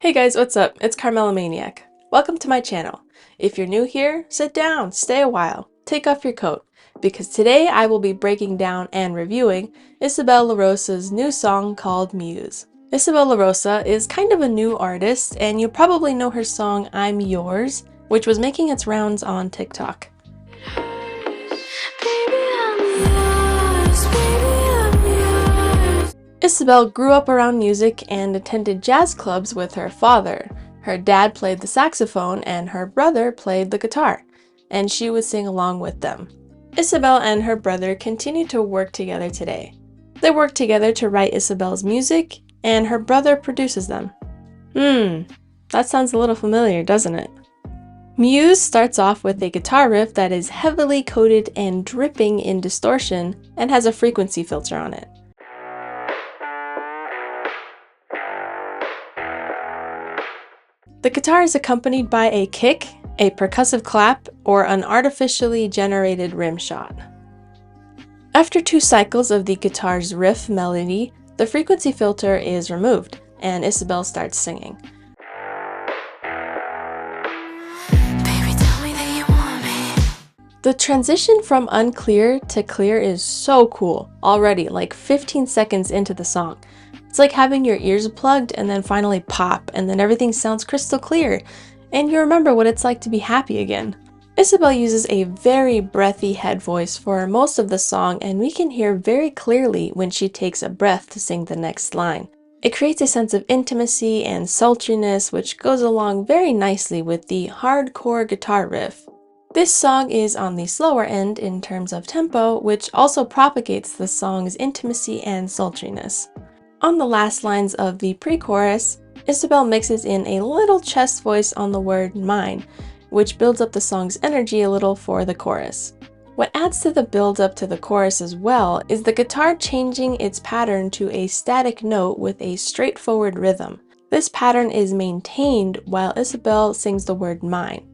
Hey guys, what's up? It's Carmela Maniac. Welcome to my channel. If you're new here, sit down, stay a while, take off your coat, because today I will be breaking down and reviewing Isabel LaRosa's new song called Muse. Isabel LaRosa is kind of a new artist, and you probably know her song I'm Yours, which was making its rounds on TikTok. Isabel grew up around music and attended jazz clubs with her father. Her dad played the saxophone and her brother played the guitar, and she would sing along with them. Isabel and her brother continue to work together today. They work together to write Isabel's music, and her brother produces them. That sounds a little familiar, doesn't it? Muse starts off with a guitar riff that is heavily coated and dripping in distortion and has a frequency filter on it. The guitar is accompanied by a kick, a percussive clap, or an artificially generated rim shot. After 2 cycles of the guitar's riff melody, the frequency filter is removed, and Isabel starts singing. The transition from unclear to clear is so cool, already like 15 seconds into the song. It's like having your ears plugged and then finally pop, and then everything sounds crystal clear, and you remember what it's like to be happy again. Isabel uses a very breathy head voice for most of the song, and we can hear very clearly when she takes a breath to sing the next line. It creates a sense of intimacy and sultriness, which goes along very nicely with the hardcore guitar riff. This song is on the slower end in terms of tempo, which also propagates the song's intimacy and sultriness. On the last lines of the pre-chorus, Isabel mixes in a little chest voice on the word mine, which builds up the song's energy a little for the chorus. What adds to the build-up to the chorus as well is the guitar changing its pattern to a static note with a straightforward rhythm. This pattern is maintained while Isabel sings the word mine.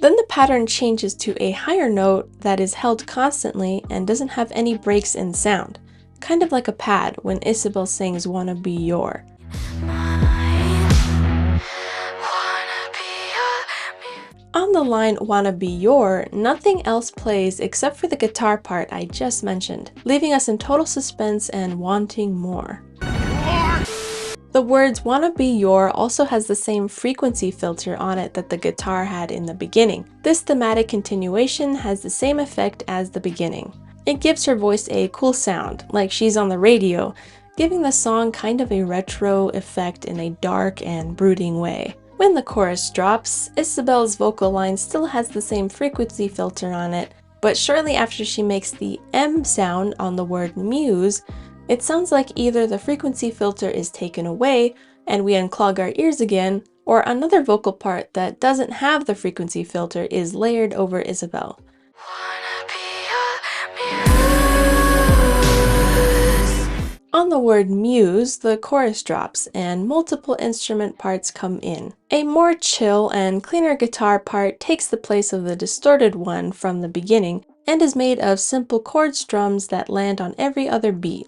Then the pattern changes to a higher note that is held constantly and doesn't have any breaks in sound, kind of like a pad when Isabel sings Wanna Be Your. On the line Wanna Be Your, nothing else plays except for the guitar part I just mentioned, leaving us in total suspense and wanting more. The words Wanna Be Your also has the same frequency filter on it that the guitar had in the beginning. This thematic continuation has the same effect as the beginning. It gives her voice a cool sound, like she's on the radio, giving the song kind of a retro effect in a dark and brooding way. When the chorus drops, Isabel's vocal line still has the same frequency filter on it, but shortly after she makes the M sound on the word Muse, it sounds like either the frequency filter is taken away and we unclog our ears again, or another vocal part that doesn't have the frequency filter is layered over Isabel. On the word Muse, the chorus drops and multiple instrument parts come in. A more chill and cleaner guitar part takes the place of the distorted one from the beginning and is made of simple chord strums that land on every other beat.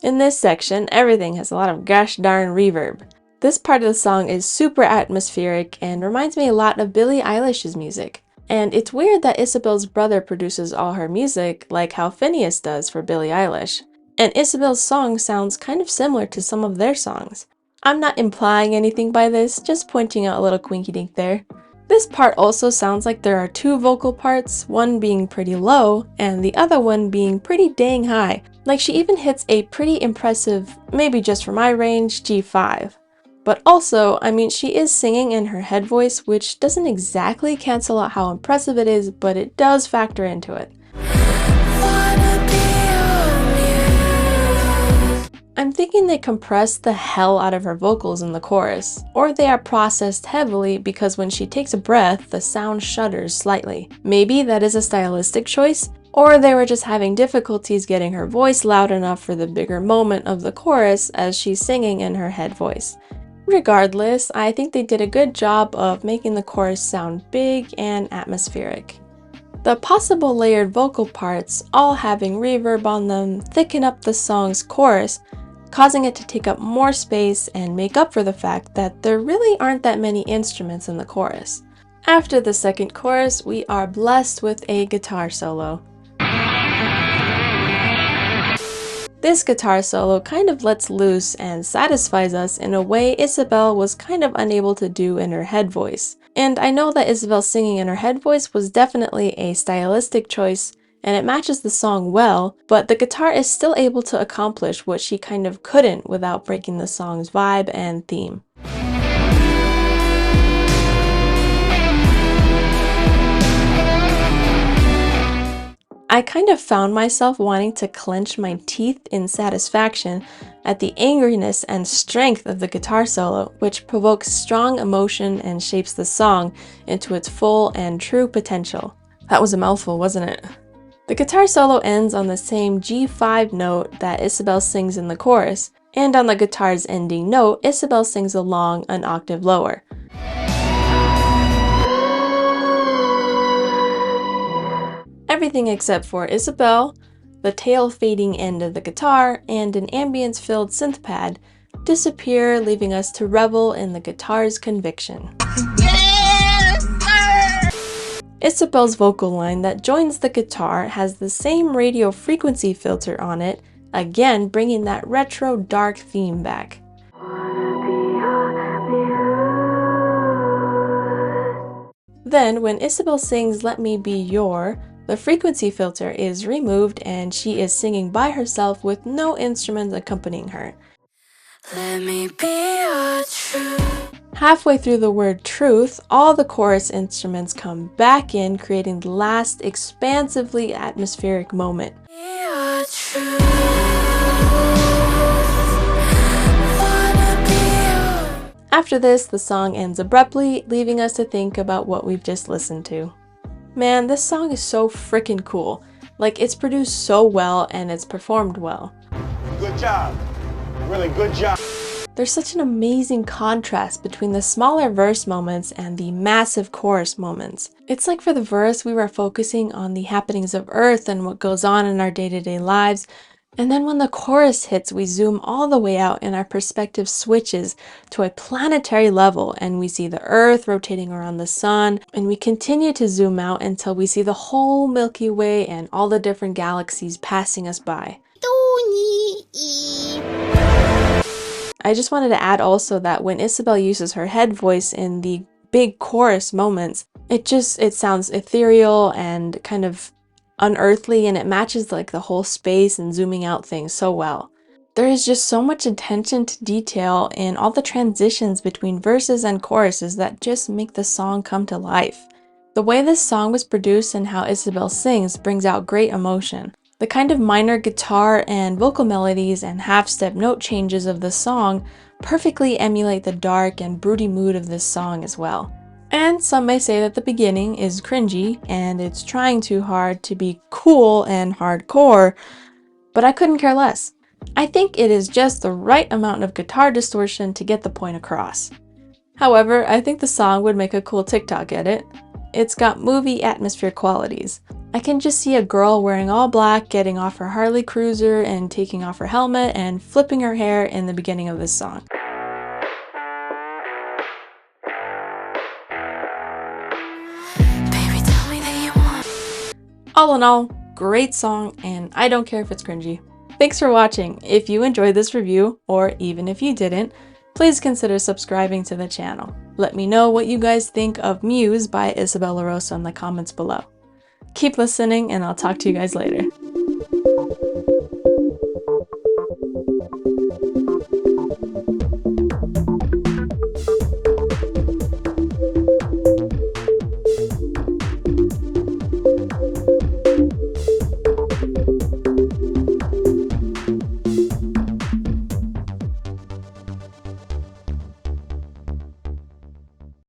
In this section, everything has a lot of gosh darn reverb. This part of the song is super atmospheric and reminds me a lot of Billie Eilish's music. And it's weird that Isabel's brother produces all her music like how Phineas does for Billie Eilish. And Isabel's song sounds kind of similar to some of their songs. I'm not implying anything by this, just pointing out a little quinky dink there. This part also sounds like there are 2 vocal parts, one being pretty low and the other one being pretty dang high. Like she even hits a pretty impressive, maybe just for my range, G5. But also, I mean, she is singing in her head voice, which doesn't exactly cancel out how impressive it is, but it does factor into it. I'm thinking they compressed the hell out of her vocals in the chorus, or they are processed heavily because when she takes a breath, the sound shudders slightly. Maybe that is a stylistic choice, or they were just having difficulties getting her voice loud enough for the bigger moment of the chorus as she's singing in her head voice. Regardless, I think they did a good job of making the chorus sound big and atmospheric. The possible layered vocal parts, all having reverb on them, thicken up the song's chorus, causing it to take up more space and make up for the fact that there really aren't that many instruments in the chorus. After the second chorus, we are blessed with a guitar solo. This guitar solo kind of lets loose and satisfies us in a way Isabel was kind of unable to do in her head voice. And I know that Isabel singing in her head voice was definitely a stylistic choice, and it matches the song well, but the guitar is still able to accomplish what she kind of couldn't without breaking the song's vibe and theme. I kind of found myself wanting to clench my teeth in satisfaction at the angriness and strength of the guitar solo, which provokes strong emotion and shapes the song into its full and true potential. That was a mouthful, wasn't it? The guitar solo ends on the same G5 note that Isabel sings in the chorus, and on the guitar's ending note, Isabel sings along an octave lower. Everything except for Isabel, the tail fading end of the guitar, and an ambience-filled synth pad disappear, leaving us to revel in the guitar's conviction. Isabel's vocal line that joins the guitar has the same radio frequency filter on it, again bringing that retro dark theme back. Then, when Isabel sings "Let Me Be Your," the frequency filter is removed and she is singing by herself with no instruments accompanying her. Let me be your truth. Halfway through the word truth, all the chorus instruments come back in, creating the last expansively atmospheric moment. After this, the song ends abruptly, leaving us to think about what we've just listened to. Man, this song is so freaking cool. Like, it's produced so well and it's performed well. Good job. Really good job. There's such an amazing contrast between the smaller verse moments and the massive chorus moments. It's like for the verse, we were focusing on the happenings of Earth and what goes on in our day-to-day lives. And then when the chorus hits, we zoom all the way out and our perspective switches to a planetary level and we see the Earth rotating around the sun, and we continue to zoom out until we see the whole Milky Way and all the different galaxies passing us by. I just wanted to add also that when Isabel uses her head voice in the big chorus moments, it sounds ethereal and kind of unearthly, and it matches like the whole space and zooming out things so well. There is just so much attention to detail in all the transitions between verses and choruses that just make the song come to life. The way this song was produced and how Isabel sings brings out great emotion. The kind of minor guitar and vocal melodies and half-step note changes of the song perfectly emulate the dark and broody mood of this song as well. And some may say that the beginning is cringy and it's trying too hard to be cool and hardcore, but I couldn't care less. I think it is just the right amount of guitar distortion to get the point across. However, I think the song would make a cool TikTok edit. It's got movie atmosphere qualities. I can just see a girl wearing all black getting off her Harley Cruiser and taking off her helmet and flipping her hair in the beginning of this song. All in all, great song, and I don't care if it's cringy. Thanks for watching. If you enjoyed this review, or even if you didn't, please consider subscribing to the channel. Let me know what you guys think of Muse by Isabel LaRosa in the comments below. Keep listening, and I'll talk to you guys later.